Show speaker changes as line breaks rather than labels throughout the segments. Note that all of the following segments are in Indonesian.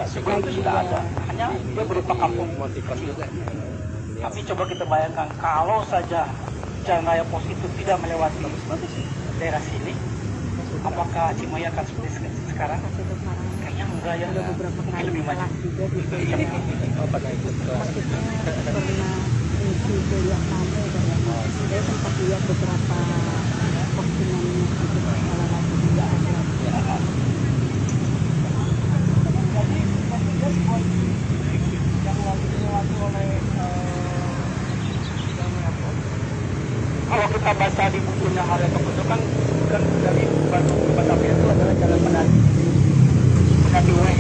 sebelum itu sudah ada, hanya dia berupa kampung kecil. Tapi coba kita bayangkan kalau saja Jalan Raya Pos itu tidak melewati daerah sini, apakah Cimahi akan seperti sekarang? Kayaknya enggak ya, mungkin lebih maju.
Pernah ikut ke
kuliah kamu saya sempat lihat beberapa postingannya itu salah satu juga ada.
Jadi dia sebuah yang dilewati oleh kalau kita baca di bukunya Haryo Tokoso kan dari Bandung ke Batavia itu adalah jalan Penati Way.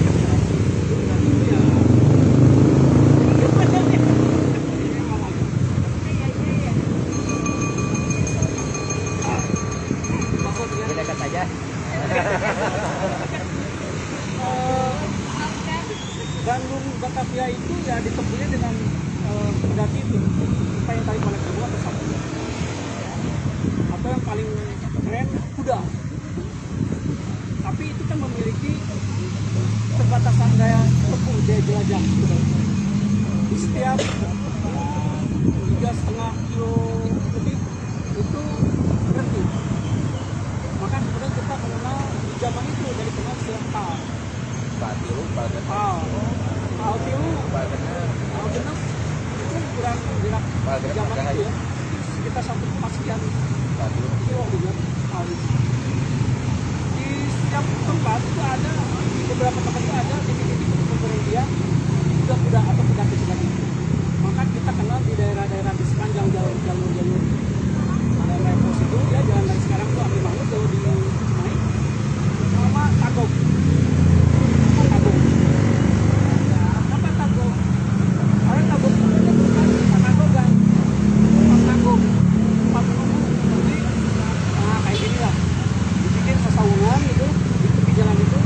dekat saja.
Bandung Batavia itu ya ditempuhnya dengan Pendati itu kita yang tarik oleh kedua atau satu atau yang paling keren kuda, tapi itu kan memiliki keterbatasan daya tempuh daya jelajah di setiap 3,5 kilo lebih itu berhenti. Maka kemudian kita mengenal di zaman itu dari kenal siapa
Batilu,
Altilu, Algenas itu kurang gerak zaman itu ya, sekitar 1 sekian kilo gitu. Di setiap tempat itu ada, di beberapa tempat itu ada titik-titik pemberhentian kuda-kuda atau kuda kecil lagi. Maka kita kenal di daerah-daerah di sepanjang jalur ada Raya Pos itu ya, jalan dari sekarang itu Amir Mahmud jauh di Cimahi nama Tagog. Kenapa Tagog? Karena Tagog itu menyebutkan Tanagogan, Tagog, tempat menunggu. Jadi kayak gini lah, dibikin sesawungan gitu di tepi jalan itu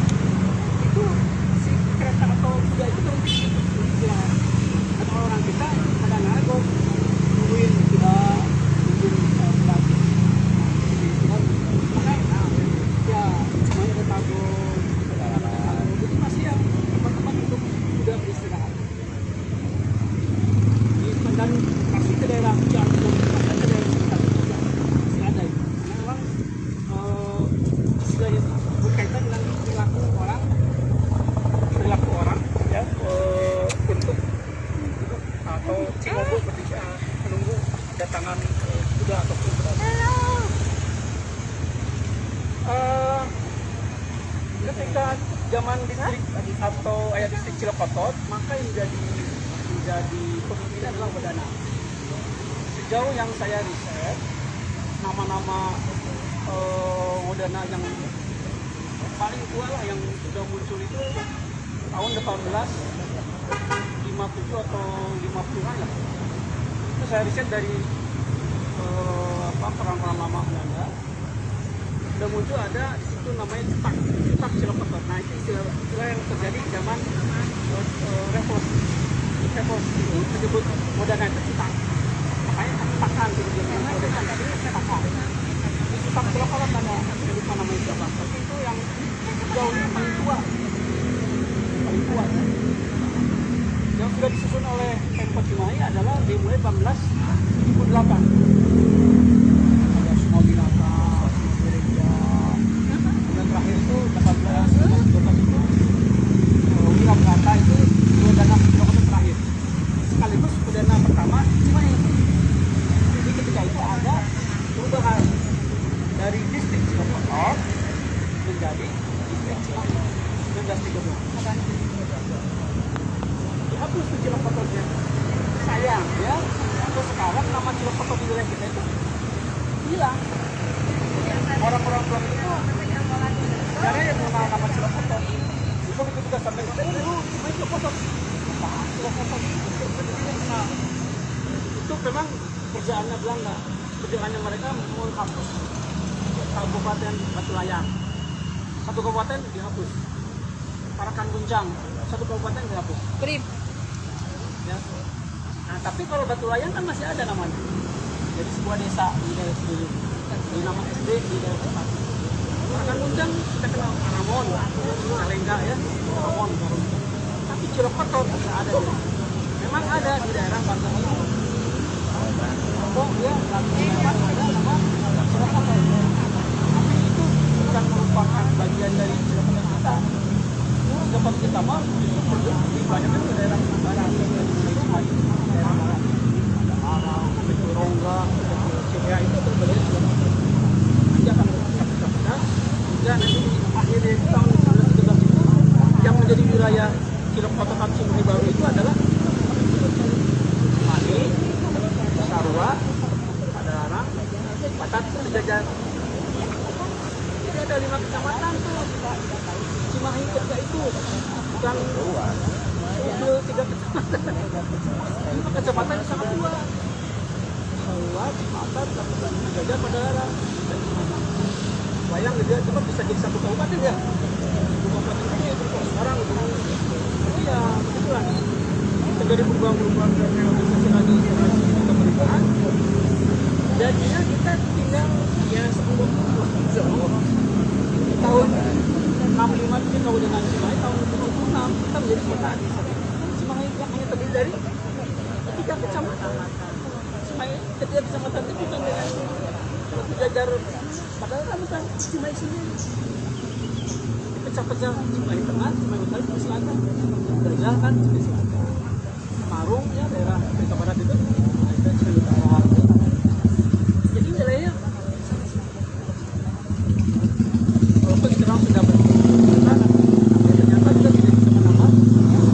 si kereta atau kuda itu berhenti di jalan. Dan orang kita pada nagog nungguin kuda, nungguin pelatih. Makanya ya semuanya ada Tagog, itu masih yang tempat-tempat untuk kuda beristirahat. Dan pasti ke daerah Cianjur, masih ada daerah sekitar masih ada itu. Karena memang istilahnya itu berkaitan dengan perilaku orang ya, untuk atau cimogo ketika menunggu kedatangan kuda ataupun pedagang. Ketika zaman distrik atau distrik Cilekotot, maka yang menjadi pemimpin adalah Wedana. Sejauh yang saya riset, nama-nama Wedana yang paling tua lah yang sudah muncul itu tahun 1857 atau 50-an lah. Itu saya riset dari perang-perang lama Belanda. Sudah muncul ada di situ namanya cetak Cilekotot. Nah itu istilah yang terjadi di zaman revolusi itu disebut Wedana itu cetak. Makanya cetakan gitu namanya Wedana tadi cetakan. Cetak Cilekotot ada lupa namanya siapa. Tapi itu yang jauh paling tua. Yang sudah disusun oleh Pemkot Cimahi adalah dimulai 1878. Ada Sungai Binata, Gereja, dan terakhir itu 1812 itu Wirabata itu Wedana Cilekotot terakhir. Sekaligus Wedana pertama Cimahi. Jadi ketika itu ada perubahan dari distrik Cilekotot menjadi distrik Cimahi 1913. Dihapus tuh Cilekototnya. Sayang ya, atau sekarang nama Cilekotot di wilayah kita itu hilang. Orang-orang tua itu cara yang mengenal nama Cilekotot. Itu begitu kita sampai ke dulu, Cimahi Cilekotot. Cilekotot itu memang kerjaannya Belanda. Kerjaannya mereka menghapus Kabupaten Batu Layar. Satu kabupaten dihapus. Parakan Gunjang, satu kabupaten dihapus.
Prip.
Ya. Nah, tapi kalau Batu Layang kan masih ada namanya. Jadi sebuah desa di daerah sendiri. Di nama SD di daerah tempat. Parakan Gunjang kita kenal Paramon, Salengga ya, Paramon. Cilokoto ada. Memang ada di daerah Banten ini. Oh ya, memang ada nama Cilokoto. Tapi itu bukan merupakan bagian dari Cilokoto kita. Cilokoto kita mah justru perlu lebih banyak ke daerah barat. Daerah barat. Ada Malang, Begitu Rongga, Cibea itu berbagai Cilokoto. Nanti akan berpecah-pecah. Dan nanti akhir dari tahun 1913 itu yang menjadi wilayah Cilokoto Cimahi baru itu adalah Cimahi, Sarua, Padalarang, Patat, Sejajar. Jadi ada 5 kecamatan tuh. Cimahi kerja itu bukan 3 kecamatan. 5 kecamatan sangat luas. Sarua, Patat, Sejajar, Padalarang. Bayang dia cepat bisa jadi 1 kabupaten ya. Kabupaten ini sekarang ya begitulah terjadi perubahan-perubahan dan reorganisasi pemerintahan. Jadinya kita tinggal ya sebelum tahun 65 kita tahu dengan Cimahi, tahun 76 kita menjadi kota. Cimahi yang hanya terdiri dari 3 kecamatan. Cimahi 3 kecamatan itu bukan dengan Sejajar, padahal kan bukan Cimahi sendiri. Pecah-pecah Cimahi Tengah, Cimahi Utara, Cimahi Selatan. Terjal kan Cimahi Selatan. Marung ya daerah Afrika Barat itu, ada Cimahi Utara. Jadi wilayahnya walaupun sekarang sudah berubah, tapi ternyata kita tidak bisa menambah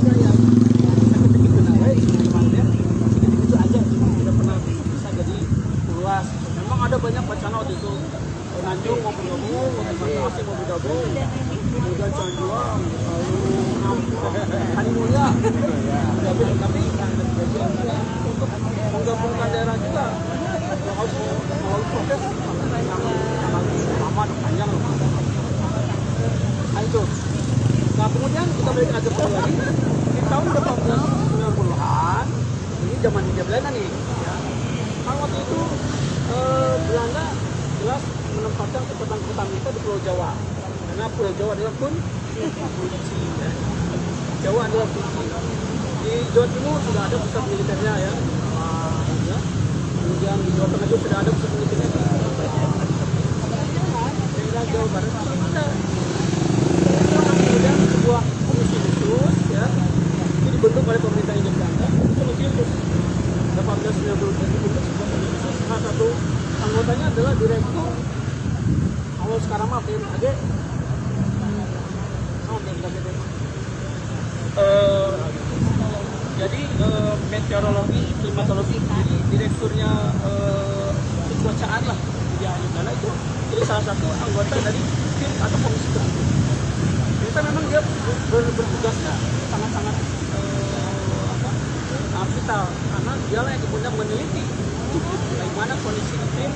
wilayah sakit-sakit benar Cimahi itu aja, tidak pernah bisa jadi luas. Memang ada banyak wacana waktu itu. Nganjuk mau bergabung, Masih mau bergabung, kemudian Canjuang, Hanimulya, tapi untuk menggabungkan daerah juga harus melalui proses yang lama dan panjang. Nah itu. Nah kemudian kita balik aja lagi di tahun 1890-an, ini zaman Hindia Belanda nih. Kan waktu itu Belanda jelas menempatkan kekuatan kita di Pulau Jawa, karena Pulau Jawa adalah kunci. Jawa adalah kunci. Di Jawa Timur sudah ada pusat militernya ya. Kemudian di Jawa Tengah juga sudah ada pusat militernya. Daerah Jawa Barat itu ada. Kemudian sebuah komisi khusus ya, ini dibentuk oleh pemerintah Hindia Belanda. Komisi khusus 1890 dibentuk sebuah komisi khusus. Salah satu anggotanya adalah direktur. Kalau sekarang mah BMKG, jadi meteorologi, klimatologi, jadi direkturnya kecuacaan lah di Indonesia itu. Jadi salah satu anggota dari tim atau komisi tersebut. Kita memang dia bertugasnya sangat-sangat vital karena dialah yang kemudian meneliti bagaimana kondisi iklim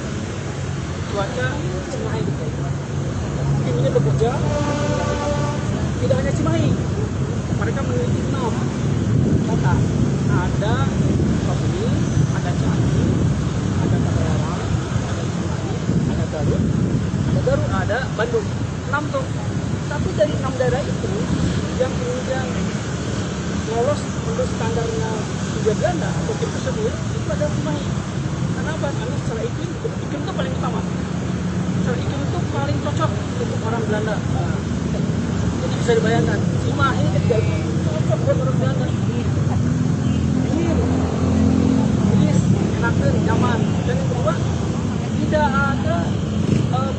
cuaca Cimahi. Tim ini bekerja tidak hanya Cimahi, mereka meneliti 6 kota. Ada Sukabumi, ada Cianjur, ada Padalarang, ada Cimahi, ada Garut, ada Bandung. 6 tuh. Tapi dari 6 daerah itu yang kemudian lolos untuk standarnya Hindia Belanda atau tim tersebut itu adalah Cimahi. Kenapa? Karena secara iklim itu paling utama. Secara iklim itu paling cocok untuk orang Belanda. Jadi bisa dibayangkan, Cimahi tidak cocok buat orang Belanda. Jenis, enakan, nyaman. Dan yang kedua, tidak ada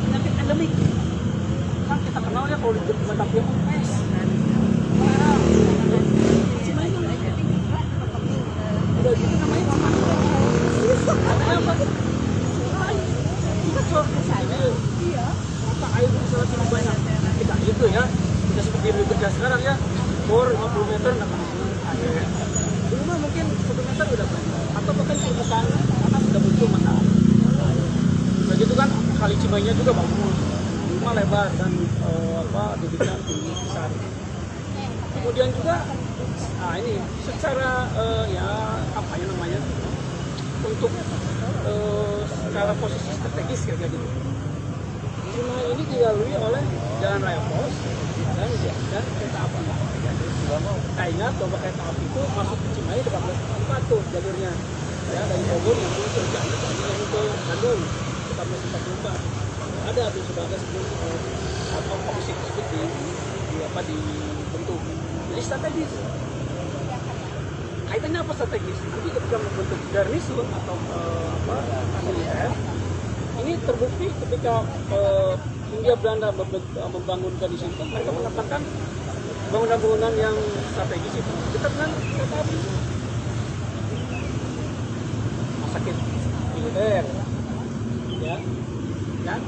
penyakit endemik. Kan kita kenal ya kalau di Batavia pes. Cimahi udah gitu namanya namanya apa? Kita iya mata air bisa cukup banyak kita itu ya kita seperti bekerja sekarang ya bor 50 meter nggak air dulu mah mungkin 1 meter udah banyak atau bahkan permukaan karena sudah muncul mata air begitu kan kali Cimahinya juga bagus cuma lebar dan debitnya tinggi besar. Kemudian juga ini secara apa ya namanya untuk secara posisi strategis kayak gitu. Cimahi ini dilalui oleh Jalan Raya Pos dan kereta api. Kita ingat bahwa kereta api itu masuk ke Cimahi 1844 tuh jalurnya. Ya, dari Bogor yang ke Cianjur yang ke Bandung 1844. Ada tuh sudah ada sebelum atau komisi tersebut dibentuk. Jadi strategis. Kaitannya apa strategis? Nanti ketika membentuk garnison atau militer, ini terbukti ketika Hindia Belanda membangun garnison itu, mereka menetapkan bangunan-bangunan yang strategis itu dekat dengan kereta api. Rumah sakit militer, ya, dan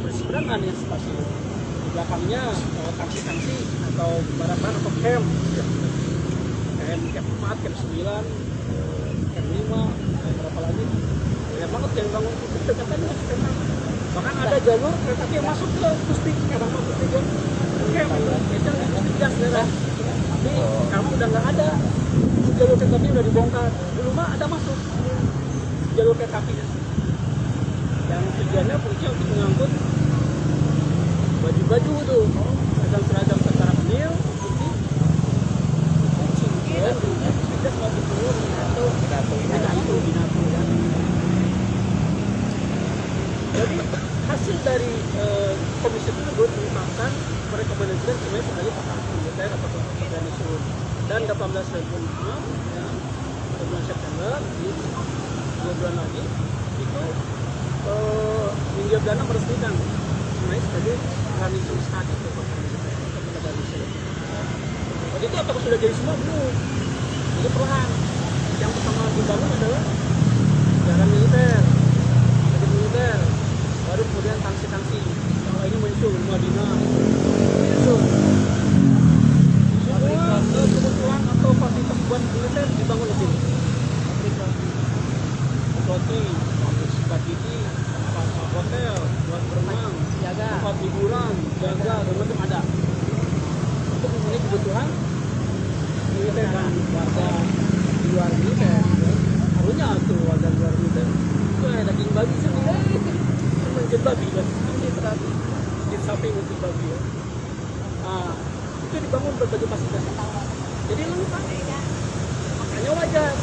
berseberangan ya stasiun. Di belakangnya tangsi-tangsi atau barang-barang atau camp, camp 4, camp 9, camp 5, berapa lagi? Banyak banget yang bangun itu dekat-dekat kereta. Bahkan ada jalur kereta api yang masuk ke Pustik, kadang masuk ke camp itu yang Pustik gas daerah. Tapi sekarang udah nggak ada, jalur kereta api udah dibongkar. Dulu mah ada masuk jalur kereta api. Yang tujuannya fungsi untuk mengangkut baju-baju tuh, seragam tentara penil, putih, cincin, tidak sebagai turun atau binatu ya. Jadi hasil dari komisi tersebut mengungkapkan merekomendasikan Cimahi sebagai pangkalan militer atau garnison. Dan 1856 ya, bulan September di 2 bulan lagi itu Hindia Belanda meresmikan Cimahi sebagai garnison statis atau garnison. Waktu itu apakah sudah jadi semua? Belum. Jadi perlahan. Yang pertama dibangun adalah jalan militer, baru kemudian tangsi-tangsi. Yang lainnya menyusul Madinah, menyusul. Semua kebutuhan atau fasilitas buat militer dibangun di sini. Roti, spaghetti, hotel, buat berenang, tempat hiburan, jaga, dan macam ada. Untuk memenuhi kebutuhan militer dan warga di luar militer. Harusnya tuh warga luar militer itu daging babi sendiri, mencet babi kan, ini berarti di samping mencet babi ya. Nah, itu dibangun berbagai fasilitas. Jadi lengkap. Makanya wajar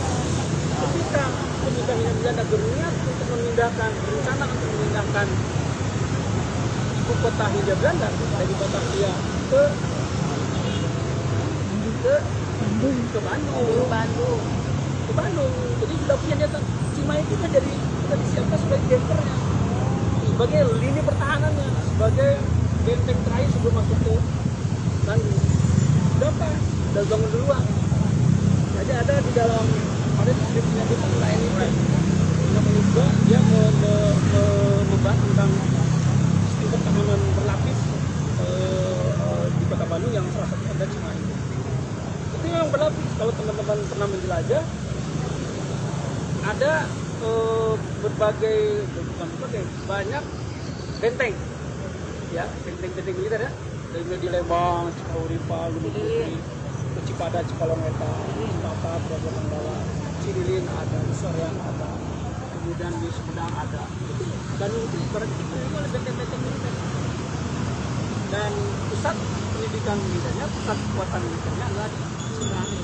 ketika Hindia Belanda berniat untuk memindahkan, berencana untuk memindahkan ibu kota Hindia Belanda dari Batavia ke Bandung. Jadi sudah punya data Cimahi itu sudah disiapkan sebagai genternya, sebagai lini pertahanannya, sebagai benteng terakhir sebelum masuk ke Bandung. Sudah bangun duluan. Jadi ada di dalam deskripsinya di lain ini juga dia membahas tentang sistem pertahanan berlapis di kota Bandung yang salah satunya ada Cimahi. Itu yang berlapis. Kalau teman-teman pernah menjelajah, ada banyak benteng, ya, benteng militer ya, dari di Lembang, Cikauripa, Gunung Putri, Cipada, Cikalongeta, Cipapa, Pelabuhan Bawah, Cililin ada, di Soreang ada, kemudian di Sumedang ada. Dan itu berarti itu oleh benteng-benteng militer. Dan pusat pendidikan militernya, pusat kekuatan militernya adalah di Cimahi.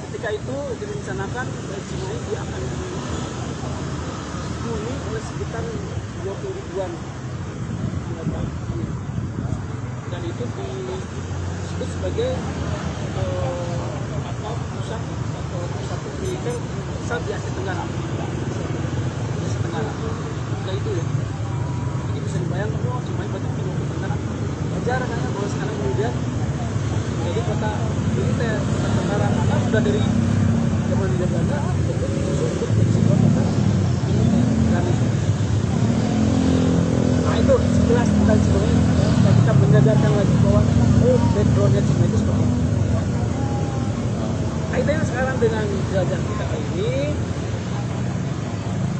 Ketika itu direncanakan Cimahi dia akan dihuni oleh sekitar 20 ribuan. Dan itu disebut sebagai pusat atau satu militer besar di Asia Tenggara. Nah itu ya. Jadi bisa dibayangkan Cimahi berarti di Asia Tenggara. Wajar kan bahwa sekarang kemudian jadi kota militer kota Tenggara karena sudah dari zaman Hindia Belanda untuk menjadi sebuah kota militer. Nah itu sekilas tentang Cimahi. Kita menyadarkan lagi bahwa backgroundnya Cimahi itu seperti itu. Kaitannya sekarang dengan jelajah kita kali ini,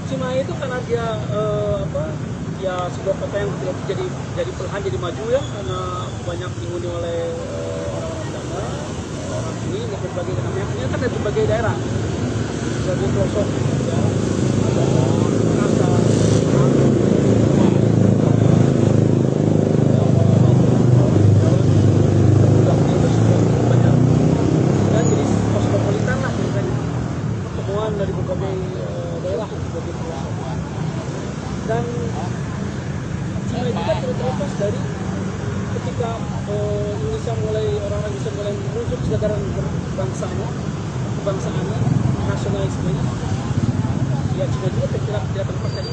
Cimahi itu karena dia dia sebuah kota yang jadi perlahan jadi maju ya, karena banyak dihuni oleh orang-orang Belanda, orang ini yang berbagai namanya kan dari berbagai daerah, berbagai pelosok ya, ada Makassar, kesadaran berbangsanya, kebangsaannya, nasionalismenya. Ya Cina juga tidak terpercaya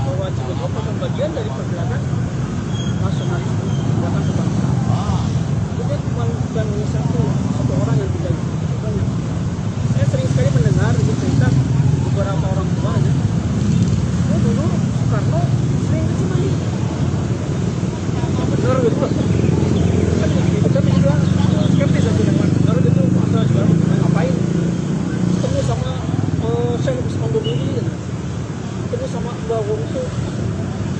bahwa Cina juga merupakan bagian dari pergerakan nasionalisme, pergerakan kebangsaan. Jadi bukan satu orang yang tidak banyak. Saya sering sekali mendengar cerita beberapa orang tua ya. Oh dulu Soekarno sering ke Cimahi. Benar gitu. Tapi juga skeptis aja dengan benar gitu. Masa Soekarno ngapain? Ketemu sama Syekh Usman Bobili, ketemu sama Mbak Wongso.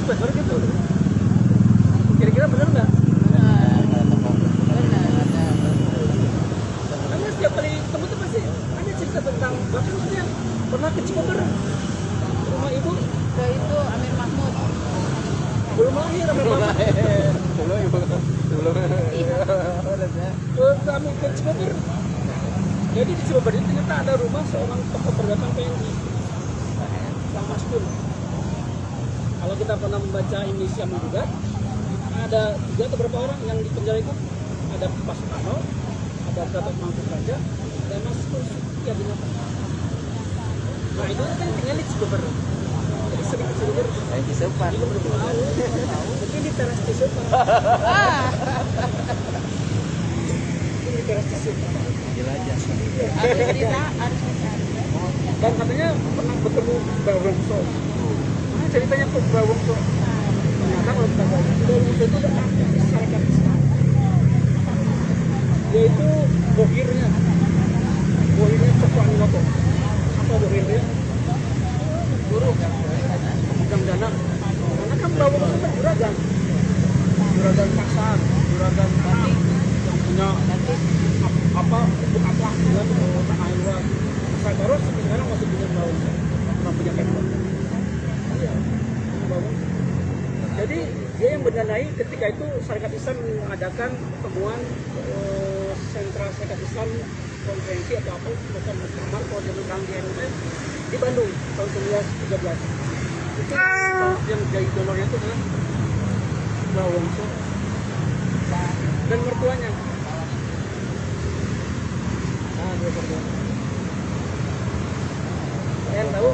Benar gitu. Kira-kira benar nggak? Karena setiap kali ketemu tuh pasti ada cerita tentang bahkan dia pernah ke Cimahi rumah ibu.
Itu Amir Mahmud.
Belum lahir Amir Mahmud.
Belum.
Kami ke Cimahi. Jadi di Cimahi itu ternyata ada rumah seorang tokoh pergerakan PNI, Bang Mastur. Kalau kita pernah membaca Indonesia Menggugat, ada 3 atau berapa orang yang di penjara itu, ada Pak Soekarno, ada Gatot Mangku Raja, dan Mas Suki Abdinata. Nah itu kan tinggal di Cimahi. Jadi sering kesini
Saya di Sepan.
mungkin di teras Cisopa. Di teras Cisopa.
Jelajah.
Harus cerita.
Dan katanya pernah bertemu Mbak Wongso. Nah, ceritanya kok Mbak Wongso. Ternyata kalau kita baca, Mbak Wongso itu adalah aktivis masyarakat Islam. Yaitu bohirnya Cokro Aminoto. Apa bohirnya? Guru pemegang dana. Karena kan Mbak Wongso kan juragan pasar, juragan tanah yang punya ibu apa dengan tanah luar. Saya baru sekarang masih punya Mbak Wongso, nggak punya kemper. Iya, Mbak Wongso. Jadi dia yang mendanai ketika itu Syarikat Islam mengadakan pertemuan sentra Syarikat Islam konferensi atau apa bukan muktamar kalau dia bilang di NUS di Bandung tahun 1913. Itu yang jadi donornya itu adalah Mbak Wongso dan mertuanya. Nah, dia berdua. Saya tahu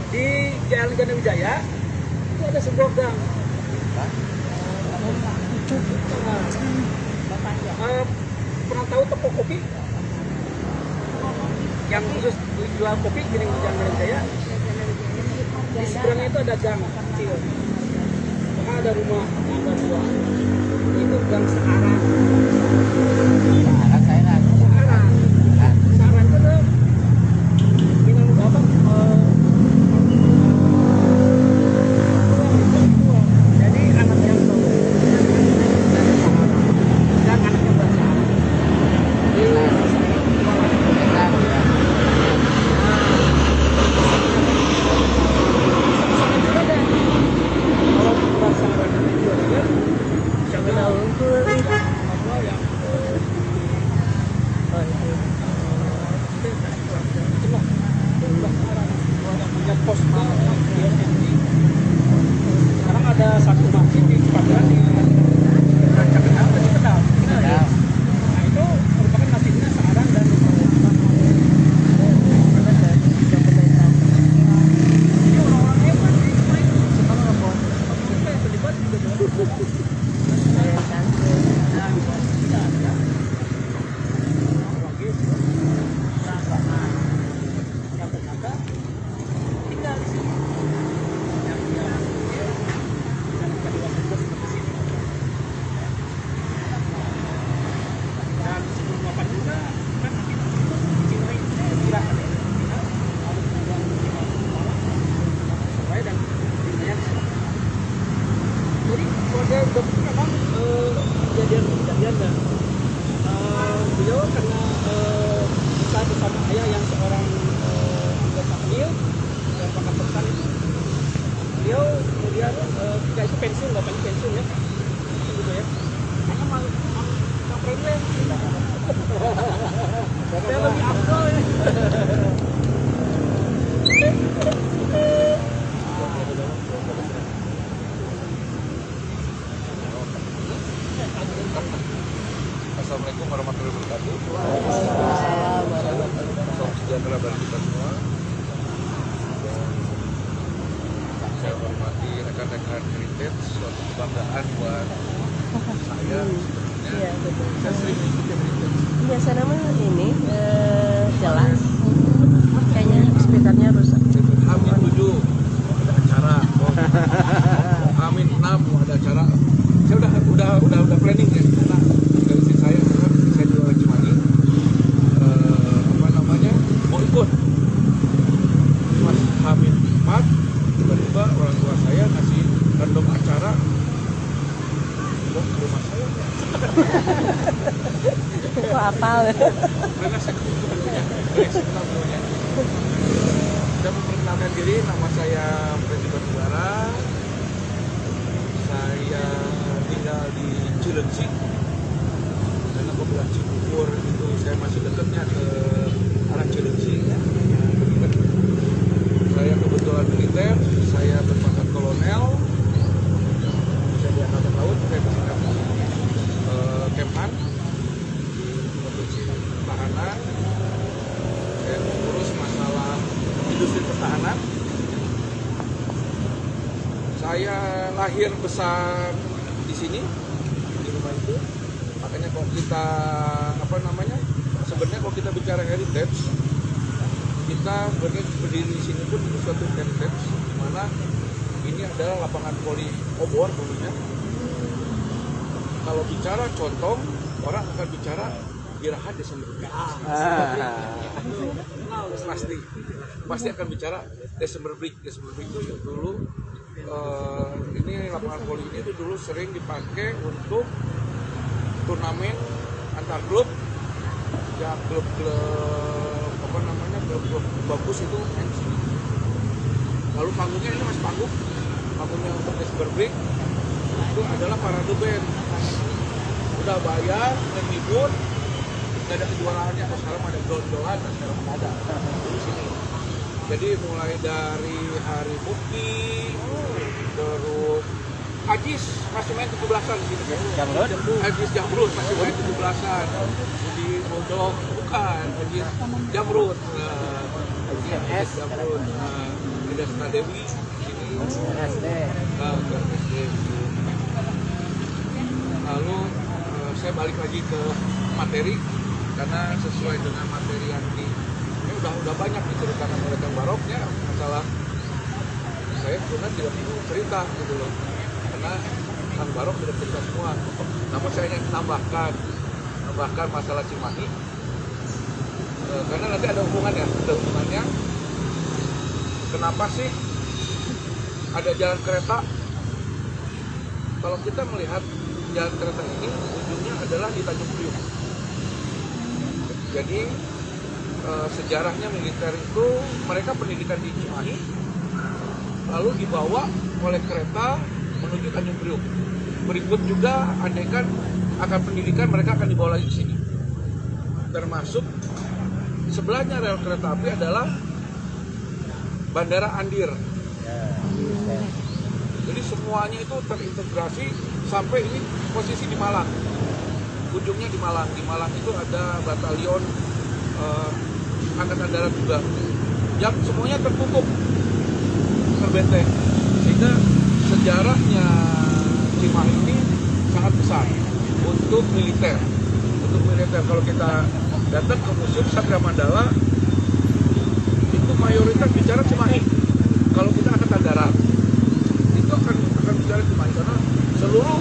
di Jalan Gana Wijaya itu ada sebuah gang. Pernah tahu toko kopi yang khusus jual kopi di Jalan Gana Wijaya? Di seberangnya itu ada gang kecil. Maka ada rumah yang ada 2. Itu gang Searang. Searang itu adalah minum apa? Jadi anak yang tahu dan anak yang bahasa Arab. Kalau bahasa Arab itu adalah siapa tahu apa yang punya pos di SNI. Sekarang ada satu masjid di Padang di Rancang apa di Kendal. Nah itu merupakan masjidnya Searang dan ini orang-orang hebat di Cimahi. Sekarang apa? Kita yang terlibat juga jadi keluarga dokter memang kejadian dan beliau karena besar bersama ayah yang seorang anggota penil dan pangkat sersan itu beliau kemudian ketika itu pensiun, bapaknya pensiun ya gitu ya hanya mau preman saya lebih afdol ya.
Assalamualaikum warahmatullahi wabarakatuh. wabarakatuh.
Waalaikumsalam.
Salam sejahtera bagi kita semua. Dan saya hormati rekan-rekan Heritage, suatu kebanggaan buat saya.
Iya, betul.
Saya sering mengikuti Heritage.
Biasa namanya ini jelas. Kayaknya speakernya rusak.
Amin 7 ada acara. Amin 6 ada acara. Saya udah planning ya. Karena dari istri saya di orang Cimahi. Mau ikut. Pas Amin 4 tiba-tiba orang tua saya ngasih random acara. Mau ke rumah saya.
Kok apal?
Karena saya kebetulannya. Saya memperkenalkan diri, nama saya Freddy Batubara. Saya tinggal di Cileunci. Dan apabila Cibubur itu saya masih dekatnya ke arah Cileunci. Saya kebetulan militer, saya berpangkat kolonel. Saya di Angkatan Laut, saya berpangkat Kemhan di produksi pertahanan. Saya mengurus masalah industri pertahanan. Saya lahir besar di sini, di rumah itu. Makanya kalau kita sebenarnya kalau kita bicara heritage, kita sebenarnya berdiri di sini pun itu suatu heritage, di mana ini adalah lapangan voli obor dulunya. Kalau bicara contoh, orang akan bicara Geraha Desember Break. Pasti akan bicara Desember Break. Desember Break itu dulu ini lapangan voli ini itu dulu sering dipakai untuk turnamen antar klub. Ya klub-klub klub bagus itu main di sini. Lalu panggungnya ini masih panggungnya untuk Desember Break itu adalah parade band. Udah bayar, main libur, nggak ada kejuaraannya. Kalau sekarang ada dolan-dolan, dan sekarang nggak ada di sini. Jadi mulai dari Hari Mukti, terus Ajis masih main 17-an gitu kan? Ajis Jamrut masih main 17-an. Di Bodong bukan Ajis Jamrut. Ajis Jamrut. Ada Sena Dewi sini. SD. Lalu saya balik lagi ke materi karena sesuai dengan materi yang ini udah banyak diceritakan oleh Kang Baroknya masalah saya sebenarnya tidak perlu cerita gitu loh karena Kang Barok sudah cerita semua. Namun saya ingin tambahkan masalah Cimahi karena nanti ada hubungannya kenapa sih ada jalan kereta. Kalau kita melihat jalan kereta ini ujungnya adalah di Tanjung Priok. Jadi sejarahnya militer itu mereka pendidikan di Cimahi lalu dibawa oleh kereta menuju Tanjung Priok. Berikut juga andaikan akan pendidikan mereka akan dibawa lagi ke sini. Termasuk sebelahnya rel kereta api adalah Bandara Andir. Jadi semuanya itu terintegrasi sampai ini posisi di Malang. Ujungnya di Malang. Di Malang itu ada batalion Angkatan Darat juga. Yang semuanya tertutup, terbenteng. Sehingga sejarahnya Cimahi ini sangat besar untuk militer. Kalau kita datang ke Museum Satria Mandala, itu mayoritas bicara Cimahi. Kalau kita Angkatan Darat, itu akan bicara Cimahi karena seluruh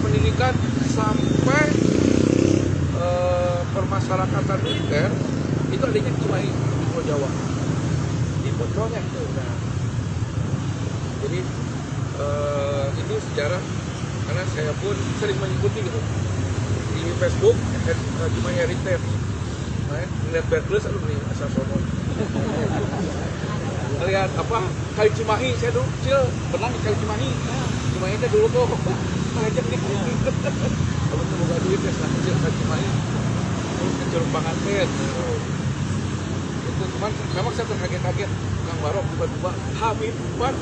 pendidikan sampai permasyarakatan militer itu adanya di Cimahi di Pulau Jawa, di Pocongnya itu. Nah, jadi itu sejarah karena saya pun sering mengikuti gitu di Facebook Cimahi Heritage. Lihat Berkeley aduh nih asal sono. Lihat Kali Cimahi, saya dulu kecil pernah di Kali Cimahi. Cimahi itu dulu tuh ngajak nih. Kalau tuh buka duit ya setelah kecil Kali Cimahi. Terus ke Curug Panganten. Itu cuman memang saya terkaget-kaget Kang Barok tiba-tiba Habib Ban,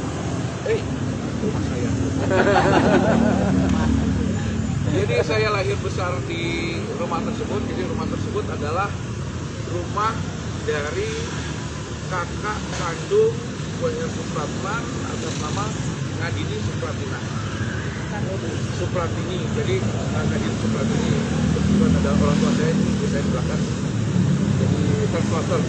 rumah saya. Jadi saya lahir besar di rumah tersebut. Jadi rumah tersebut adalah rumah dari kakak kandung W.R. Supratman atas nama Ngadini Supratina. Supratini. Jadi Ngadini Supratini kebetulan ada orang tua saya, ibu saya di belakang. Jadi translator.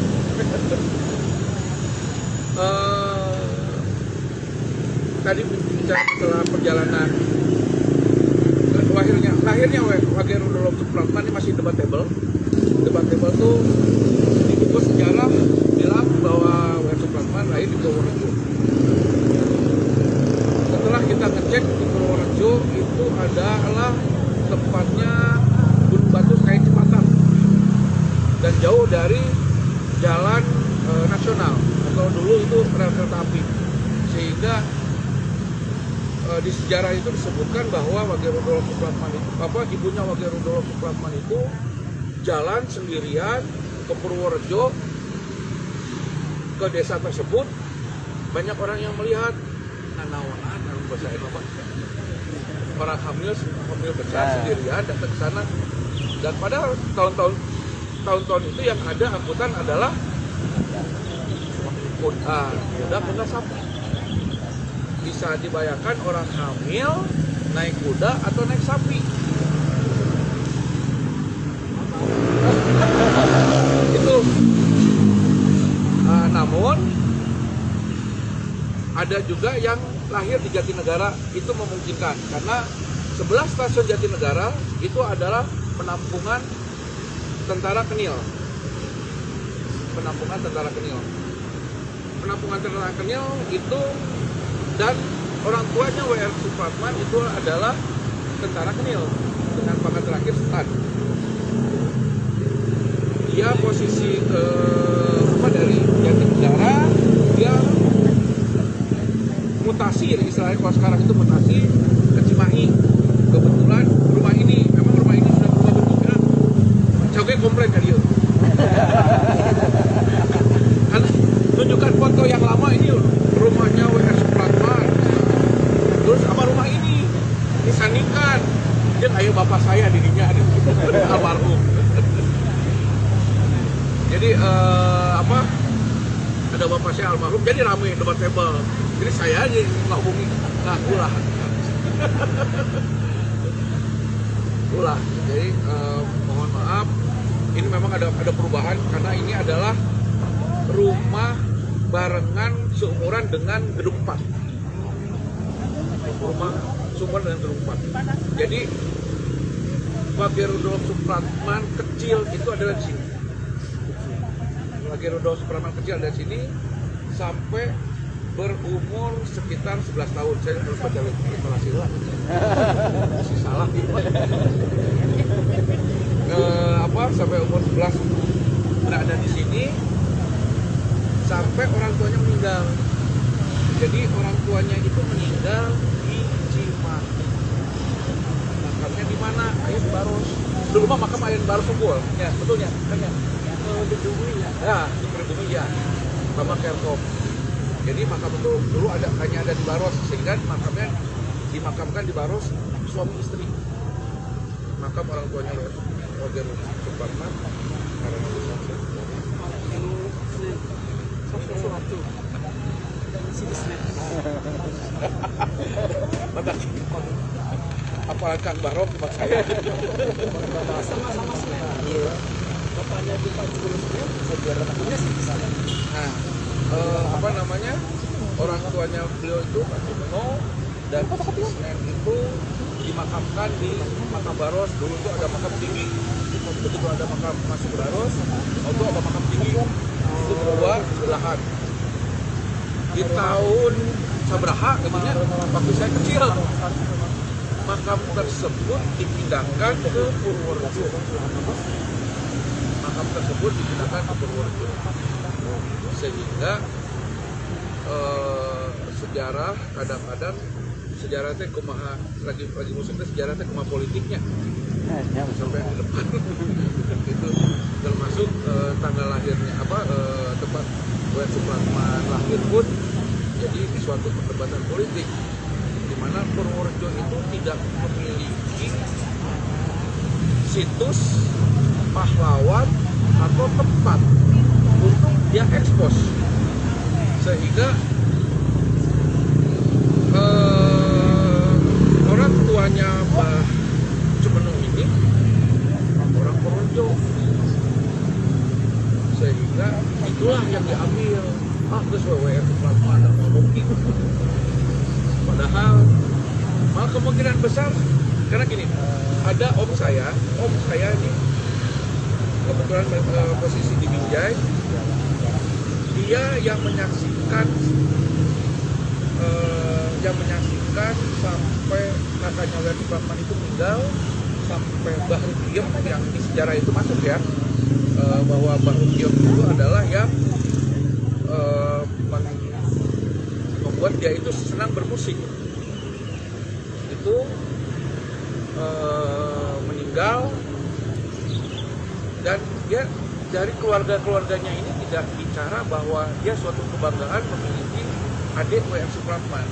Tadi bicara masalah perjalanan lahirnya W.R. Rudolf Supratman ini masih debatable. Debatable tuh di buku sejarah bilang bahwa W.R. Supratman lahir di Purworejo. Setelah kita ngecek di Purworejo itu adalah tempatnya Gunung Batu kayak Cipatat dan jauh dari jalan nasional atau dulu itu rel kereta api, sehingga di sejarah itu disebutkan bahwa W.R. Rudolf Supratman itu, ibunya W.R. Rudolf Supratman itu jalan sendirian ke Purworejo, ke desa tersebut. Banyak orang yang melihat nanawanan dalam bahasa Indonesia, orang hamil besar sendirian datang ke sana. Dan pada tahun-tahun itu yang ada angkutan adalah kuda sapi. Bisa dibayangkan orang hamil naik kuda atau naik sapi. Itu namun ada juga yang lahir di Jatinegara, itu memungkinkan karena sebelah stasiun Jatinegara itu adalah penampungan tentara Kenil. Penampungan tentara Kenil itu, dan orang tuanya W.R. Supratman itu adalah tentara Kenil dengan pangkat terakhir Setan. Dia posisi dari Jatinegara, dia mutasi, istilahnya kalau sekarang itu mutasi ke Cimahi. Kebetulan rumah ini sudah berubah bentuknya. Cowoknya komplain kan dia. Karena tunjukkan foto yang lama ini rumahnya W.R. Supratman. Terus sama rumah ini disandingkan. Dia kayak bapak saya dirinya almarhum. Jadi ada bapak saya almarhum, jadi ramai debatable. Jadi saya aja ngomongin, ulah. Jadi mohon maaf, ini memang ada perubahan karena ini adalah rumah barengan seumuran dengan Gedung 4. Rumah seumuran dengan Gedung 4. Jadi W.R. Rudolf Supratman kecil itu adalah di sini. W.R. Rudolf Supratman kecil ada di sini sampai berumur sekitar 11 tahun. Saya harus baca informasi lah. Masih salah. Sampai umur 11 berada di sini sampai orang tuanya meninggal. Jadi orang tuanya itu meninggal di Cimahi. Makamnya di mana? Ayah di Baros. Dulu mah makam ayah di Baros Unggul. Ya, betulnya. Kan ya? Di Pribumi ya. Ya, di Pribumi ya. Mama Kerkop. Jadi makam itu dulu hanya ada di Baros, sehingga makamnya dimakamkan di Baros suami istri. Makam orang tuanya W.R. Supratman karena sesuatu. Apalagi Kang Barok tempat saya. Sama-sama sebenarnya. Bapaknya di Pak Jurusnya, saudara punya sih di sana. Nah, orang tuanya beliau itu Pak Jumeno dan Senen itu dimakamkan di makam Baros. Dulu itu ada makam tinggi. Begitu ada makam masuk Baros, itu ada makam tinggi. Itu dua sebelahan. Di tahun sabraha katanya waktu saya kecil, makam tersebut dipindahkan ke Purworejo. Sehingga sejarah kadang-kadang sejarah teh kumaha lagi musim teh sejarah teh kumaha politiknya sampai di depan itu termasuk tanggal lahirnya tempat W.R. Supratman lahir pun jadi suatu perdebatan politik di mana Purworejo itu tidak memiliki situs pahlawan atau tempat untuk dia ekspos, sehingga orang tuanya Mbah Jumeneng ini orang Projo, sehingga itulah yang diambil. Terus WWR Supratman ada mungkin, padahal malah kemungkinan besar karena gini, ada om saya ini kebetulan posisi di Binjai, dia yang menyaksikan sampai kakaknya WWR Supratman itu meninggal, sampai Mbah Rukiem yang di sejarah itu masuk ya, bahwa Mbah Rukiem itu adalah yang membuat dia itu senang bermusik. Itu meninggal, dan dia dari keluarganya ini tidak bicara bahwa dia suatu kebanggaan memiliki adik WWR Supratman.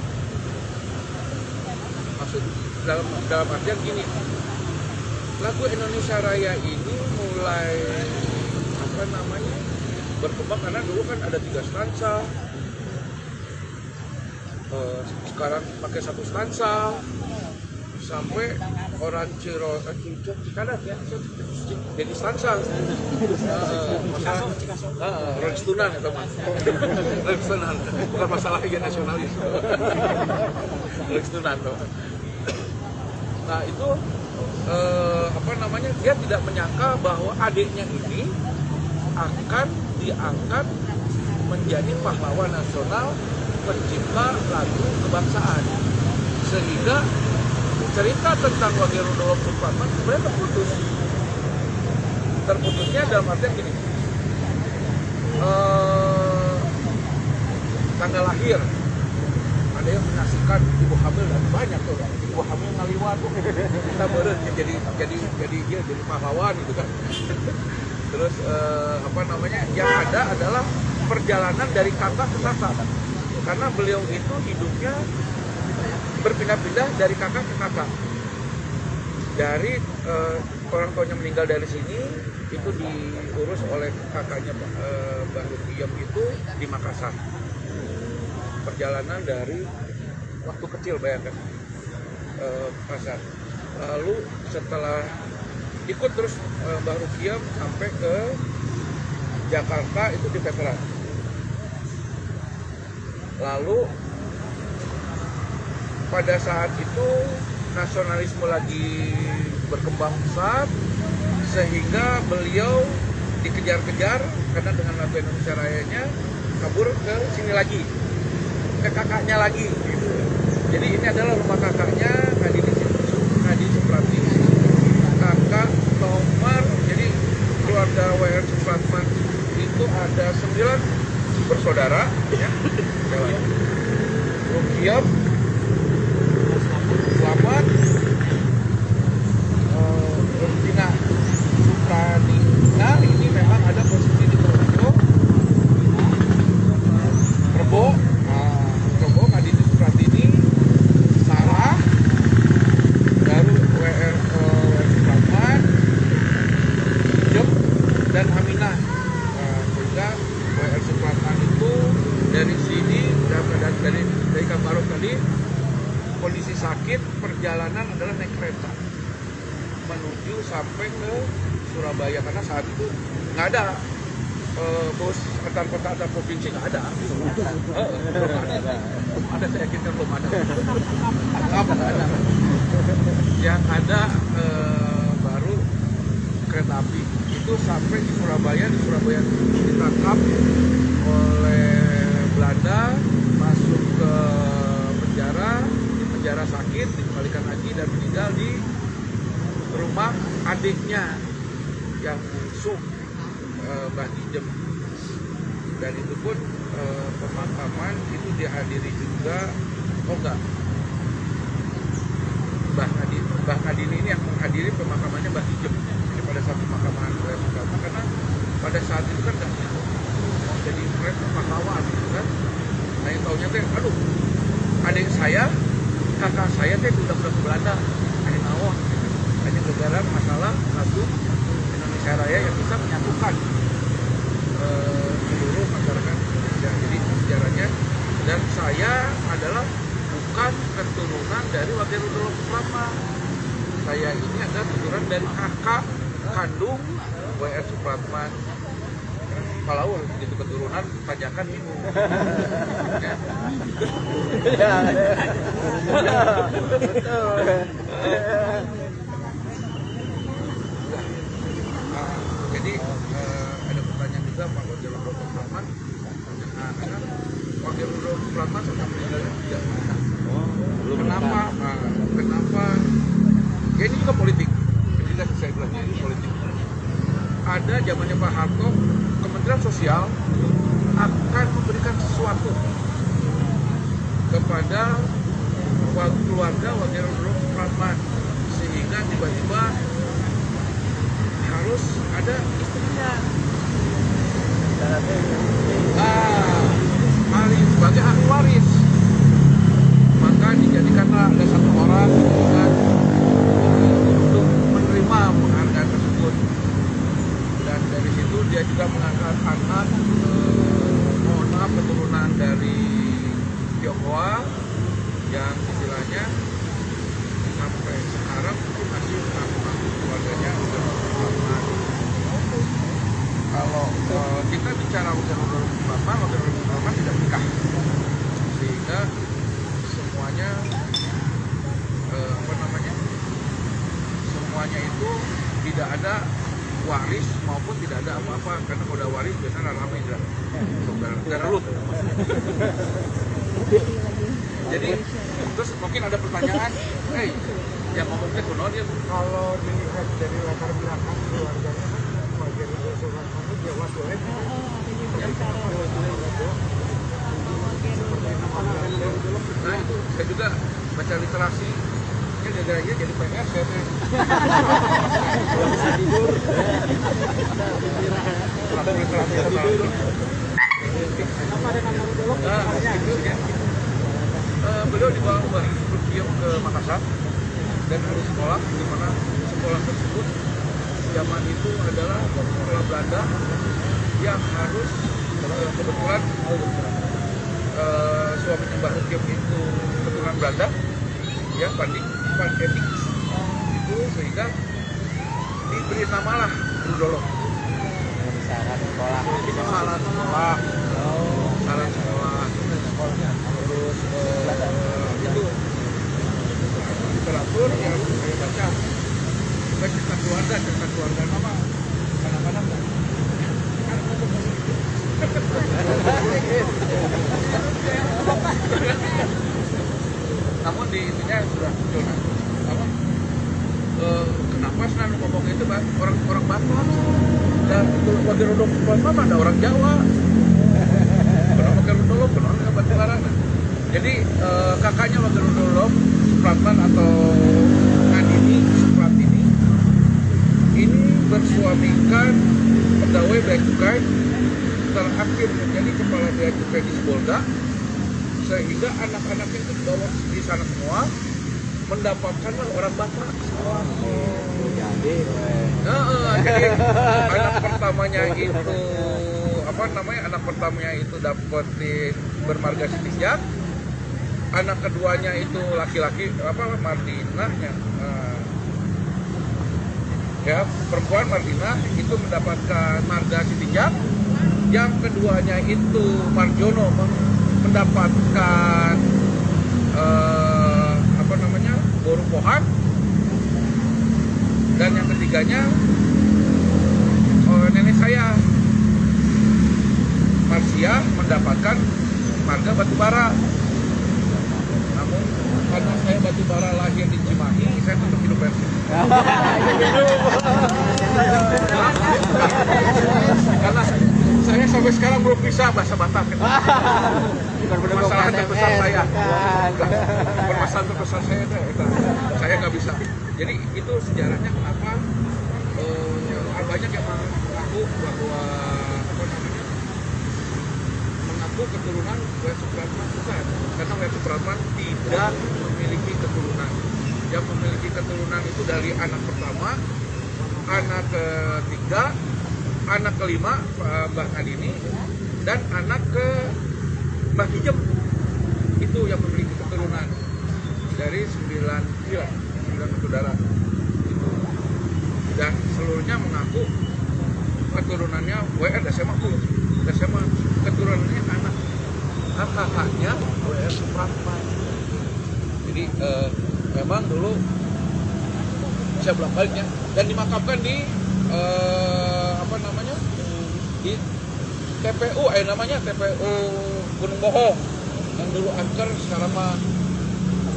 Maksud dalam artian gini, lagu Indonesia Raya ini mulai berkembang karena dulu kan ada 3 stansa, sekarang pakai 1 stansa, sampai orang Cicadas ya jadi stansa. Rengstunan atau Rengstunan, bukan masalah ya nasionalis. Rengstunan tuh. Nah itu dia tidak menyangka bahwa adiknya ini akan diangkat menjadi pahlawan nasional, pencipta lagu kebangsaan, sehingga cerita tentang Wage Rudolf Supratman sebenarnya terputusnya dalam artian gini, tanggal lahir ada yang menyaksikan ibu hamil, dan banyak tuh ibu hamil ngaliwat kita beren jadi pahlawan gitu kan. Terus yang ada adalah perjalanan dari kakak ke kakak, karena beliau itu hidupnya berpindah-pindah dari kakak ke kakak. Dari orang tuanya meninggal dari sini, itu diurus oleh kakaknya Mbah Rukiem itu di Makassar. Perjalanan dari waktu kecil, bayangkan, Makassar. Lalu setelah ikut terus Mbah Rukiem sampai ke Jakarta, itu di veteran. Lalu pada saat itu nasionalisme lagi berkembang pesat, sehingga beliau dikejar-kejar karena dengan lagu Indonesia Rayanya kabur ke sini lagi, ke kakaknya lagi gitu. Jadi ini adalah rumah kakaknya Ngadi Suprati, kakak nomor. Jadi keluarga WWR Supratman itu ada 9 bersaudara ya. Rukiem, Slamet, Rustina Supradina, ini memang ada posisi di Projo, Rebo, Ngadi Supratini, Sarah, baru WWR Supratman, Jem, dan Aminah. Sehingga WWR Supratman itu dari sini, dari Kabarok tadi, kondisi sakit, perjalanan adalah naik kereta menuju sampai ke Surabaya, karena saat itu nggak ada bus antar kota antar provinsi, nggak ada. Belum ada, saya yakin belum ada. Nggak ada. Yang ada baru kereta api itu sampai di Surabaya. Di Surabaya ditangkap oleh Belanda, masuk ke penjara sakit, dikembalikan lagi dan meninggal di rumah adiknya yang bungsu, Mbah Ijem. Dan itu pun pemakaman itu dihadiri juga, Mbah Nadini ini yang menghadiri pemakamannya Mbah Ijem. Jadi pada saat pemakaman karena pada saat itu kan mau jadi keren pahlawan gitu kan. Nah yang taunya teh, aduh, adik saya, kakak saya teh udah ke Belanda, hanya nawon, hanya negara masalah satu Indonesia Raya yang bisa menyatukan seluruh masyarakat Indonesia. Jadi sejarahnya, dan saya adalah bukan keturunan dari Wakil Rudolf Supratman. Saya ini adalah keturunan dari kakak kandung W.R. Supratman. Kalau itu keturunan pajakan ibu. Ya. Jadi ada pertanyaan juga Pak Wakil Rudolf Supratman. Wakil Rudolf Supratman sudah meninggalnya tidak mana. Kenapa? Kenapa? Ya ini juga politik. Jadi saya bilangnya ini politik. Ada zamannya Pak Harto, Kementerian Sosial akan memberikan sesuatu kepada keluarga Wakil Rudolf Supratman, sehingga tiba-tiba harus ada istrinya. Sebagai ahli waris, maka dijadikanlah ada satu orang untuk menerima penghargaan tersebut. Dan dari situ dia juga mengangkat anak mohon maaf keturunan dari Tionghoa yang istilahnya sampai sekarang masih mengaku keluarganya kalau kita bicara Wakil Rudolf Supratman tidak menikah, sehingga semuanya semuanya itu tidak ada waris maupun tidak ada apa-apa, karena kalau ada waris biasanya ramai saudara lut. Jadi terus mungkin ada pertanyaan, yang ngomongnya kuno dia
Kalau dilihat dari latar belakang keluarganya kan Wakil Rudolf Supratman itu Jawa Tulen.
Nah itu saya juga baca literasi, ya gara-gara jadi PNS ya.
Bisa tidur. Kenapa ada nama Rudolf?
Beliau dibawa Mbah Rukium ke Makassar dan harus sekolah, di mana sekolah tersebut zaman itu adalah sekolah Belanda yang harus kebetulan suaminya Mbah Rukium itu keturunan Belanda, ya Pandik itu, sehingga diberi namalah Rudolf.
Syarat sekolah.
Syarat sekolah. Syarat sekolah. Terus itu literatur yang saya baca. Bukan cerita keluarga nama kadang-kadang namun di intinya sudah muncul. Namun kenapa Senan ngomong itu Pak? Orang Batak dan Wakil Rudolf Supratman ada orang Jawa. Kenapa Wakil Rudolf? Kenapa Batubara? Jadi kakaknya Wakil Rudolf Supratman atau Andini Supratini ini bersuamikan pegawai bea cukai, terakhir menjadi kepala bea cukai di Sibolga, sehingga anak-anaknya itu dibawa di sana semua, mendapatkanlah orang Batak.
Jadi
anak pertamanya itu anak pertamanya itu dapat bermarga Sitijak, anak keduanya itu laki-laki Mardinahnya, ya perempuan Mardinah itu mendapatkan marga Sitijak, yang keduanya itu Marjono mendapatkan Boru Pohan, dan yang ketiganya nenek saya Marsia mendapatkan marga Batubara. Namun karena saya Batubara lahir di Cimahi, saya tetap hidup versi. Karena saya sampai sekarang belum bisa bahasa Batak. Permasalahan terbesar saya. Permasalahan terbesar saya saya nggak bisa. Jadi itu sejarahnya kenapa banyak yang mengaku bahwa mengaku keturunan W. Supratman, bukan, karena W. Supratman tidak memiliki keturunan. yang memiliki keturunan itu dari anak pertama, anak ketiga, anak kelima Mbah Kadini, dan anak ke Mbah Kijem. Itu yang memiliki keturunan dari 9 saudara. Gitu. Dan seluruhnya mengaku keturunannya WR SMA pun. SMA keturunannya anak. Kakaknya WR Supratman. Jadi memang dulu saya belum baliknya dan dimakamkan di di TPU namanya TPU Gunung Bohong yang dulu angker sekarang mah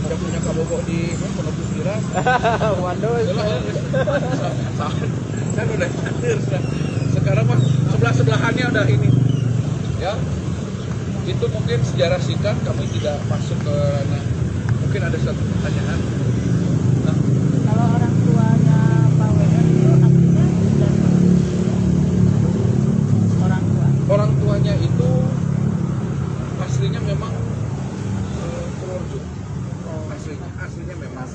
udah punya kabobok di Pondok Pira.
Waduh.
Saya udah hadir sekarang mah sebelahannya udah ini ya. Itu mungkin sejarah singkat, kami tidak masuk ke ranah. Mungkin ada satu pertanyaan. Nah,
Kalau orang tuanya Pak WR itu artinya dari orang tua.
orang tuanya itu aslinya memang Purworejo. Aslinya memang.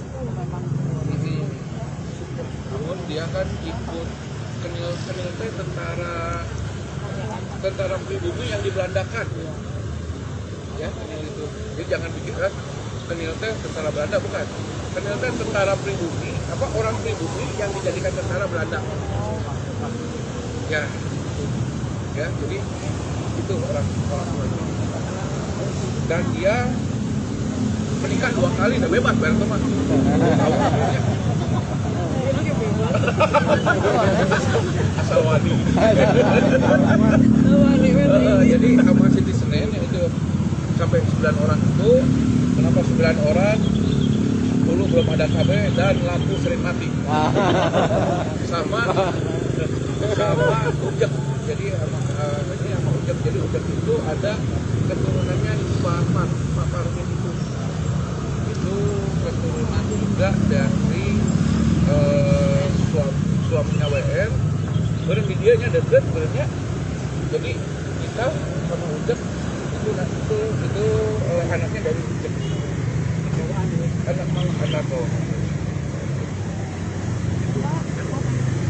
Namun dia kan ikut kenil teh tentara pribumi yang dibelandakan. Ya, kenil itu. Jadi jangan pikirkan kenil teh tentara Belanda, bukan. Kenil teh tentara pribumi, orang pribumi yang dijadikan tentara Belanda. Ya, ya, jadi itu orang tuanya. Dan dia menikah 2 kali, udah bebas bayar teman. Tahu ya. Asal wani. Jadi kamar Siti Senen yang itu sampai 9 orang itu, kenapa 9 orang? Dulu belum ada KB dan lampu sering mati. Sama ujek. Jadi sama ujek. Jadi ujek itu ada keturunannya Pak Parmin itu. Itu keturunan juga dari suaminya WR. Kemudian medianya deket sebenarnya. Jadi kita sama ujek itu anaknya dari ujek. Anak kok.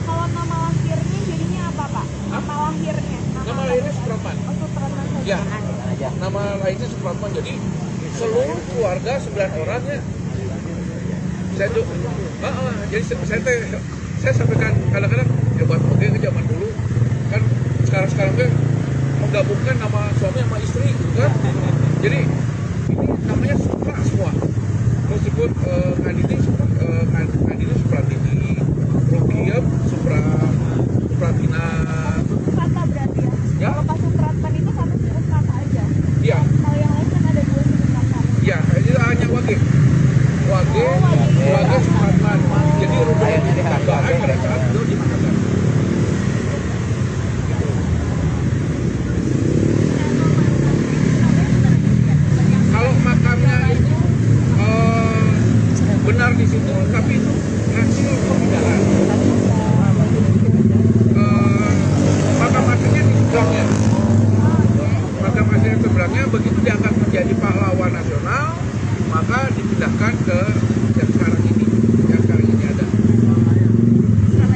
Kalau nama lahirnya jadinya apa, Pak? Nama lahirnya?
Nama lahirnya Supratman.
Oh, Supratman saja.
Ya, nama lainnya Supratman. Jadi seluruh keluarga 9 orangnya. Jadi saya sampaikan kadang-kadang ya buat ke zaman dulu kan sekarang kan menggabungkan nama suami sama istri gitu kan. Jadi ini namanya Supra semua. Meskipun Kadini Supratini, Rukiam Supratina.
Kata berarti ya?
Ya.
Kalau Pak Supratman itu satu suku kata aja.
Iya.
Kalau yang lain kan ada 2 suku kata.
Ya, itu hanya Wage Supratman. Jadi rupanya tambahan pada saat itu dimakamkan. Kalau makamnya itu benar di situ, tapi itu hasil pemindahan. Makam aslinya di sebelahnya. Makam aslinya di sebelahnya, begitu diangkat menjadi pahlawan nasional, maka dipindahkan ke yang sekarang ini ada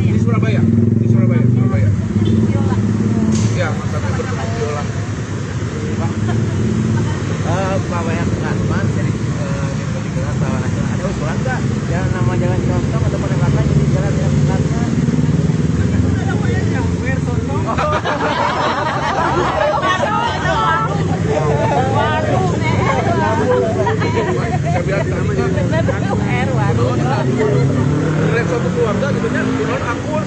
di Surabaya. Ya, makamnya berbentuk biola.
Pak WR Supratman jadi digelar pahlawan nasional. Ada usulan nggak nama jalan contoh atau penembakan jadi jalan yang Supratman?
Saya bilang lihat suatu keluarga gitu nya non akur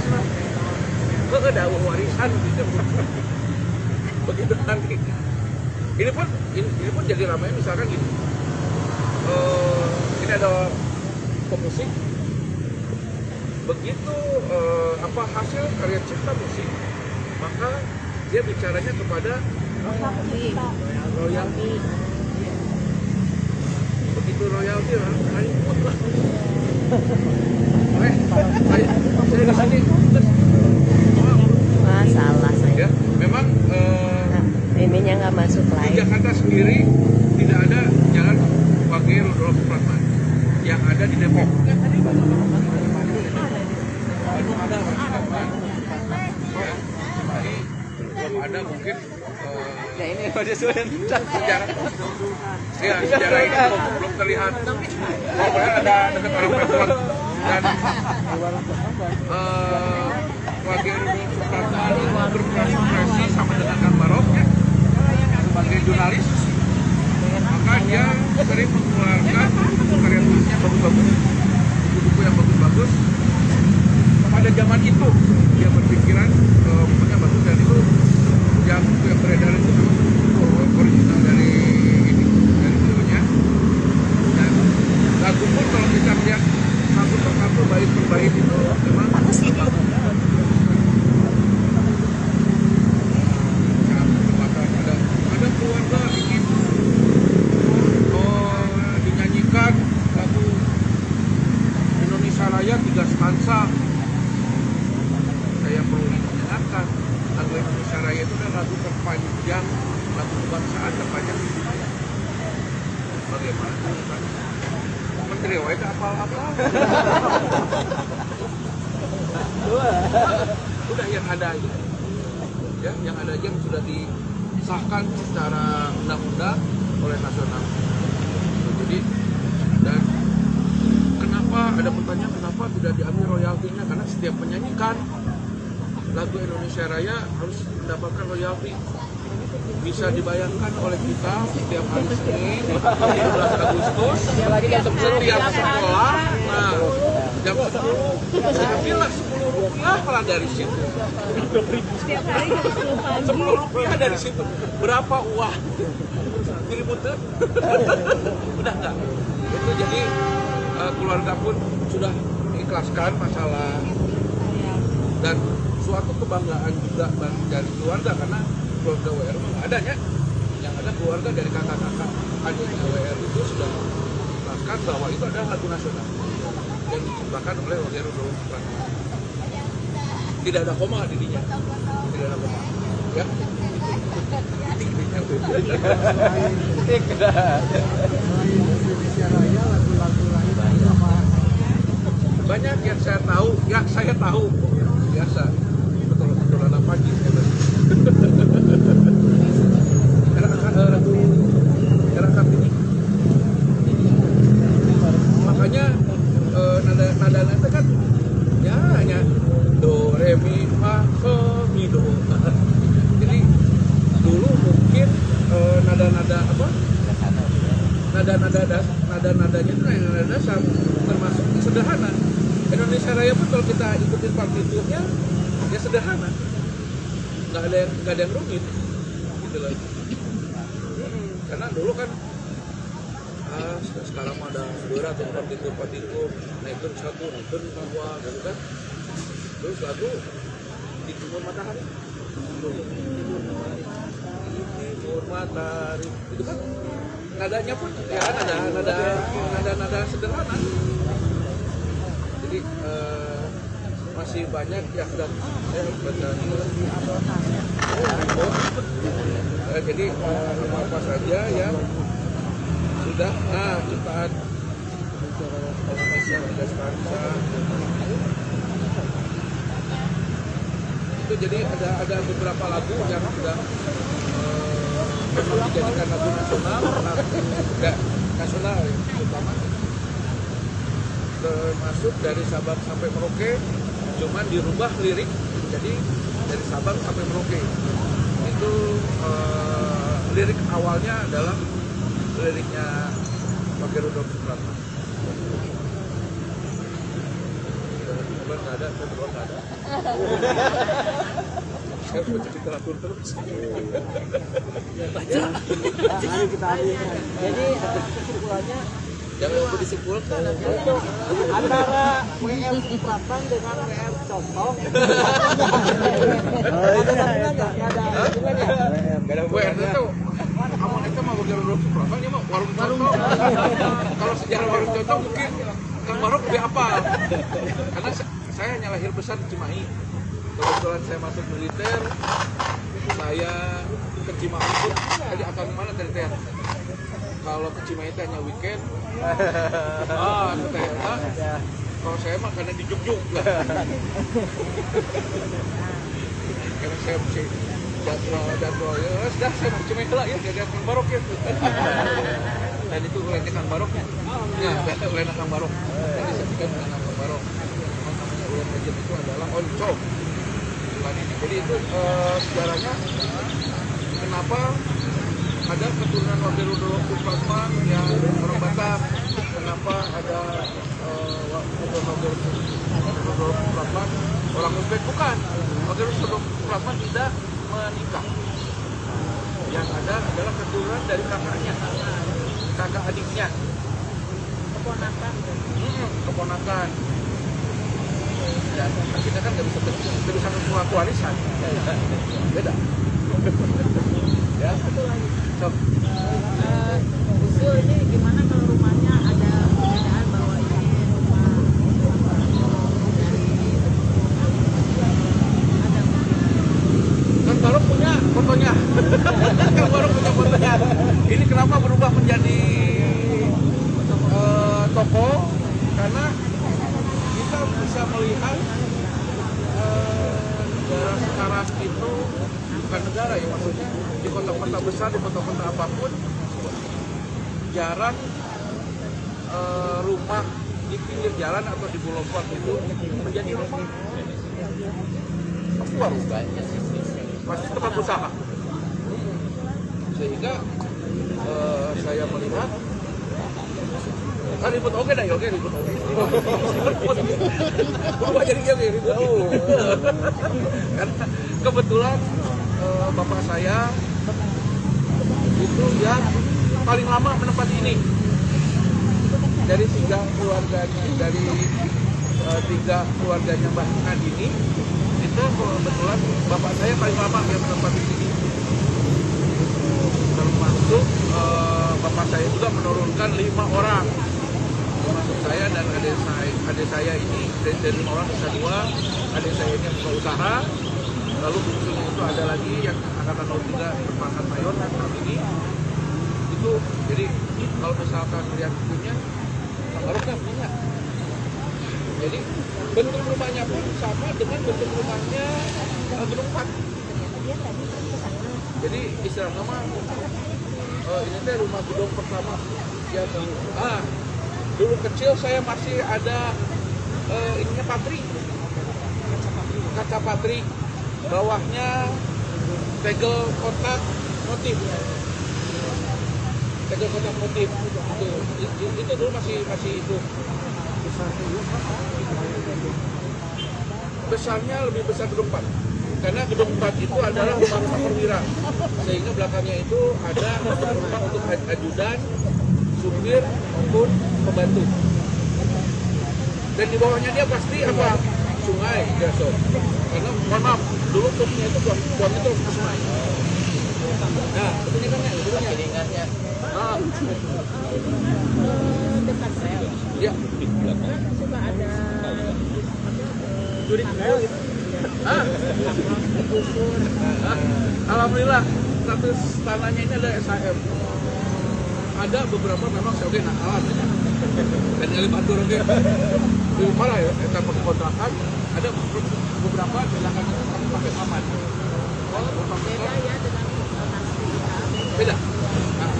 ke dawuh warisan gitu. Begitu nanti ini pun jadi ramai misalkan gini. Ini ada pemusik begitu hasil karya cipta musik, maka dia bicaranya kepada royalti. Begitu royalti lah, ayo ikut lah. Saya di sini.
Masalah saya.
Ya, memang
Ininya nggak masuk
di
lagi.
Jakarta sendiri tidak ada jalan Wage Rudolf Supratman. yang ada di Depok. Belum ada percakapan. Ya, Cimahi belum ada mungkin
ini pada sudah
sejarah. Ya, sejarah ini belum terlihat. Pokoknya ada dekat orang Pemkot dan Wage Rudolf Supratman itu berprestasi sama dengan Kang Barok ya, sebagai jurnalis. Maka dia sering mengeluarkan karya tulisnya bagus-bagus, buku-buku yang bagus-bagus. Pada zaman itu dia berpikiran pokoknya bagus, dan itu yang buku yang beredar itu memang original dari ini, dari beliaunya. Dan lagu pun kalau kita lihat satu persatu bait per bait itu memang bagus. Ada keluarga ingin dinyanyikan lagu Indonesia Raya 3 stansa. Saya perlu mengingatkan, lagu Indonesia Raya itu adalah lagu terpanjang, lagu kebangsaan terpanjang di dunia. Bagaimana? Menteri itu apal-apal. Udah yang ada aja. Ya, yang ada aja yang sudah disahkan secara undang-undang oleh nasional. Jadi, dan kenapa ada pertanyaan kenapa tidak diambil royaltinya? Karena setiap menyanyikan lagu Indonesia Raya harus mendapatkan royalti. Bisa dibayangkan oleh kita setiap hari Senin 17 Agustus setiap sekolah, nah jam 10 ambillah 10 rupiah malah dari situ.
Setiap hari jam 10 pagi.
10 rupiah dari situ. Berapa uang? Diributkan? Udah enggak? Itu jadi keluarga pun sudah mengikhlaskan masalah, dan suatu kebanggaan juga dari keluarga, karena keluarga WR nggak adanya, yang ada keluarga dari kakak-kakak adiknya WR itu sudah mengikhlaskan bahwa itu adalah lagu nasional yang diciptakan oleh Wage Rudolf Supratman. Tidak ada koma didinya, tidak ada koma, ya. Banyak yang saya tahu, biasa betul-betul anak pagi. Era Kartini. Makanya nada itu kan ya hanya do re mi fa sol mi do. Jadi dulu mungkin nada-nada apa? Nada-nadanya itu nada dasar, termasuk sederhana. Indonesia Raya pun kalau kita ikutin partiturnya ya sederhana, nggak ada yang rumit gitu loh. Karena dulu kan sekarang ada berat yang partitur, naikkan satu, naikkan dua gitu kan. Terus lagu di timur matahari, timur matahari itu kan nadanya pun ya nada sederhana. Jadi masih banyak yang sedang jadi apa saja yang sudah ciptaan Indonesia Bangsa itu, jadi ada beberapa lagu yang sudah memang dijadikan lagu nasional, nasional terutama, termasuk dari Sabang sampai Merauke, cuman dirubah lirik jadi dari Sabang sampai Merauke. Itu lirik awalnya adalah liriknya Wage Rudolf Supratman. Nggak ada, nggak ada. Saya harus baca literatur terus.
Baca. Mari kita ambil. Jadi kesimpulannya
jangan lupa disimpulkan.
itu antara WR Supratman dengan WR Contoh.
Ada WR itu amun itu mah Wage Rudolf Supratman ini mah warung contoh. Kalau sejarah warung contoh mungkin Kang Barok lebih hafal. Karena saya hanya lahir besar di Cimahi. Kebetulan saya masuk militer, saya ke Cimahi pun jadi akal mana dari teater. kalau ke Cimahi teh hanya weekend. Kalau saya mah karena di Jogjuk lah. Karena saya mesti jadwal ya, sudah saya mau Cimahi lah ya, jadi Kang Barok ya. Dan itu ulennya Kang Baroknya. Nah, ulen Kang Barok. Jadi saya bikin ulen Kang Barok. Namanya ulen legend itu adalah oncom. Jadi itu sejarahnya kenapa ada keturunan Wakil Rudolf Supratman yang orang Batak, kenapa ada Wakil Rudolf Supratman orang Uzbek, bukan. Wakil Rudolf Supratman tidak menikah. Yang ada adalah keturunan dari kakaknya, kakak adiknya, keponakan. Dan kita kan nggak bisa menguasai warisan, beda. Ya, so.
Usul ini gimana kalau rumahnya ada perbedaan bahwa ini rumah dari
Kang Barok punya fotonya. Kang Barok punya fotonya. Ini kenapa berubah menjadi toko? Karena kita bisa melihat negara sekarang itu bukan negara ya, maksudnya di kota-kota besar, di kota-kota apapun jarang rumah di pinggir jalan atau di boulevard itu menjadi rumah. Warga pasti tempat usaha, sehingga saya melihat ribut oke dah, oke ribut oke. Berubah jadi ribut. Karena kebetulan bapak saya itu yang paling lama menempati ini dari tiga keluarganya Mbah Kadini. Itu kebetulan bapak saya paling lama yang menempati sini. Termasuk bapak saya juga menurunkan 5 orang, termasuk saya dan adik saya ini dari 5 orang bisa 2, adik saya ini yang buka usaha. Lalu bungsunya itu ada lagi yang angkatan 03 berpangkat mayor saat ini. Itu jadi kalau misalkan lihat punya, Barok kan punya. Jadi bentuk rumahnya pun sama dengan bentuk rumahnya Gedung 4. Jadi istilah nama ini teh rumah gedung pertama ya dulu. Dulu kecil saya masih ada ininya patri, kaca patri, bawahnya tegel kotak motif. Tegel kotak motif itu dulu masih itu. Besarnya lebih besar gedung 4 karena gedung 4 itu adalah rumah perwira, sehingga belakangnya itu ada rumah untuk ajudan, supir maupun pembantu, dan di bawahnya dia pasti apa, sungai ya so. Karena mohon maaf dulu truknya itu buang itu ke sungai. Nah betulnya kan ya,
dekat rel.
ya
Suka ada
jurik rel gitu. Alhamdulillah status tanahnya ini ada SHM. Ada beberapa memang saya oke nakalan ya. Dan nyali batur oke. Lebih parah ya, kita pakai kontrakan. Ada beberapa belakangnya itu pakai aman.
beda ya dengan
Beda. Nah,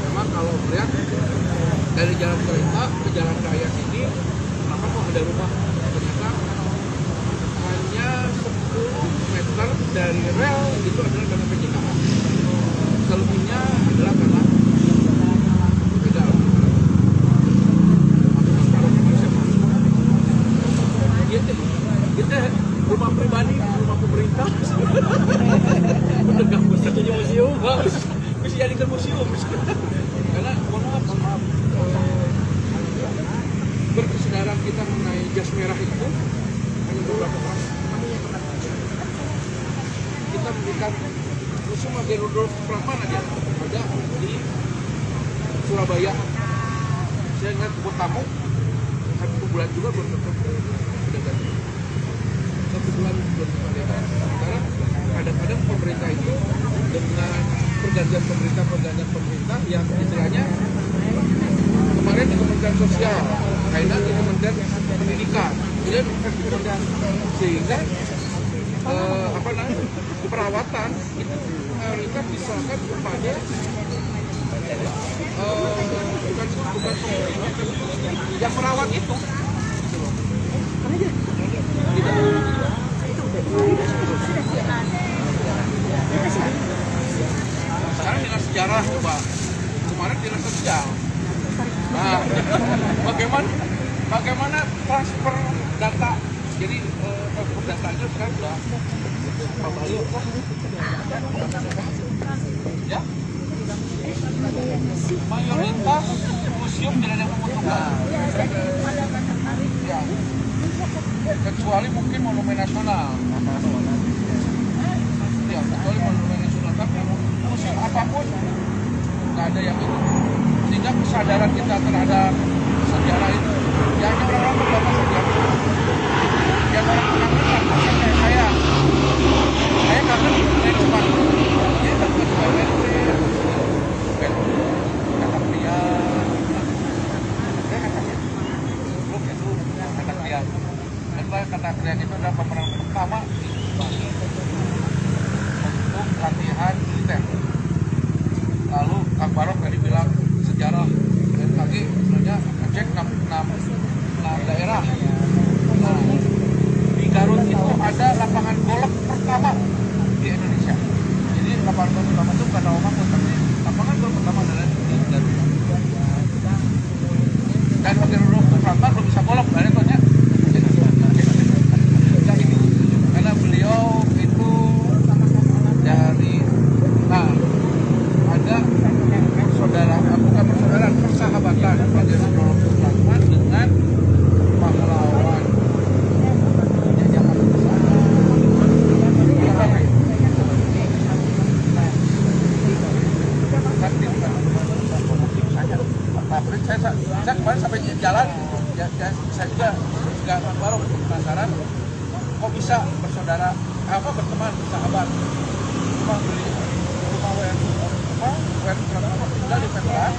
memang kalau melihat dari jalan kereta ke jalan raya ini, kenapa kok ada rumah? Ternyata hanya 10 meter dari rel itu adalah karena penyitaan. Selebihnya adalah karena beda. Kita rumah pribadi, rumah pemerintah. Udah bisa jadi museum, bisa jadikan museum. Karena mohon maaf, berkesedaran kita mengenai jas merah itu hanya beberapa tahun. Kita memberikan museum Wakil Rudolf Supratman ada di Surabaya. Saya ingat buat tamu, 1 bulan juga belum tentu sudah ganti. 1 bulan belum ganti. Sekarang kadang-kadang pemerintah itu dengan pergantian pemerintah yang istilahnya kemarin di Kementerian Sosial, kaitan di Kementerian Pendidikan, kemudian Kementerian sehingga perawatan itu mayoritas diserahkan kepada bukan yang merawat itu. Sekarang dinas sejarah coba, kemarin dinas sosial. Nah, bagaimana transfer data? Jadi transfer datanya sekarang sudah balik lah. Ya, mayoritas museum tidak ada yang menguntungkan. Ya, kecuali mungkin monumen nasional. Ya, kecuali monumen nasional, tapi museum apapun nggak ada yang itu. Sehingga kesadaran kita terhadap sejarah itu, ya hanya orang-orang berbakat sejarah. Yang orang kenal kayak saya kangen Eropa. Dia tak ketua RT, kata pria, belum itu kata pria. Kata pria itu adalah pemeran pertama untuk latihan militer. Lalu Kang Barok tadi bilang sejarah BMKG sebenarnya ngecek 6 daerah. Nah, di Garut itu ada lapangan golf pertama di Indonesia. Jadi lapangan golf pertama itu bukan Rawamangun, tapi lapangan golf pertama adalah di Garut. Dan wakil Roro Supratman belum bisa golf, dari tonya. Karena beliau itu dari ada bukan persaudaraan, persahabatan pada Roro Supratman dengan pahlawan jajahan besar. Saya kemarin sampai jalan, saya juga baru penasaran, kok bisa bersaudara, berteman, bersahabat. Cuma beli rumah WN tinggal di Veteran,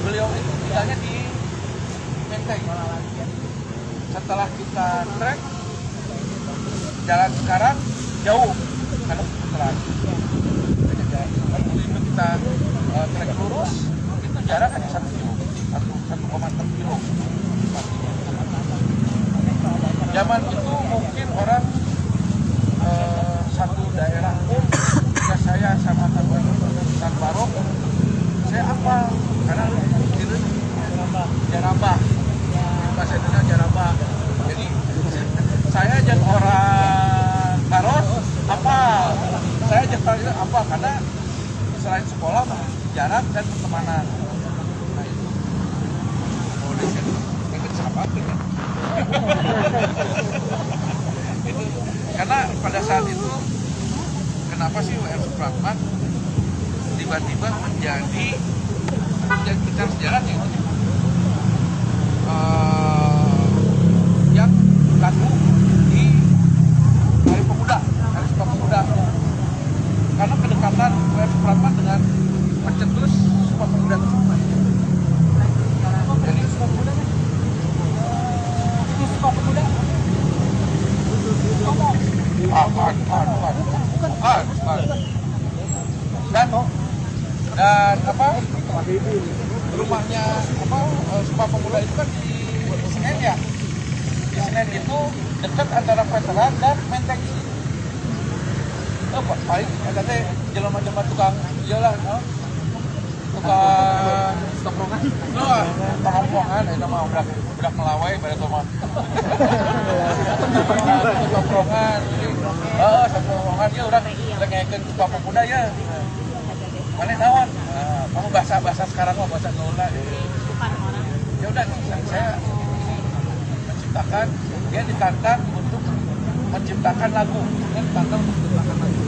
beliau itu tinggalnya di Menteng. Setelah kita trek jalan sekarang jauh karena Veteran. Begitu kita trek lurus itu jarak hanya 1 kilo, 1,6 kilo. Zaman itu mungkin orang satu daerah pun ya saya sama Kang Barok saya apa karena itu Jarabah bahasa Indonesia Jarabah. Jadi saya jadi orang Barok apa saya jadi orang apa karena selain sekolah jarak dan pertemanan. Nah itu boleh sahabat ya. Itu karena pada saat itu kenapa sih W.R. Supratman tiba-tiba menjadi bicara sejarah yang laku di Hari Pemuda, Hari Sumpah Pemuda. Karena kedekatan W.R. Supratman dengan pencetus Sumpah Pemuda tersebut. Jadi Sumpah Pemuda itu Sumpah Pemuda bukan. Dan rumahnya Sumpah Pemuda itu kan di Senen ya. Di Senen itu dekat antara Veteran dan Menteng. Paling ada teh jelema-jelema tukang iyalah tukang tongkrongan. Tongkrongan eta mah udah melawai pada toma. Tongkrongan. Tongkrongan dia urang lengekeun Sumpah Pemuda ya. Mana naon? Kamu bahasa sekarang mah bahasa gaulna. Ya udah saya menciptakan dia ditantang untuk menciptakan lagu. Kan ditantang untuk menciptakan lagu.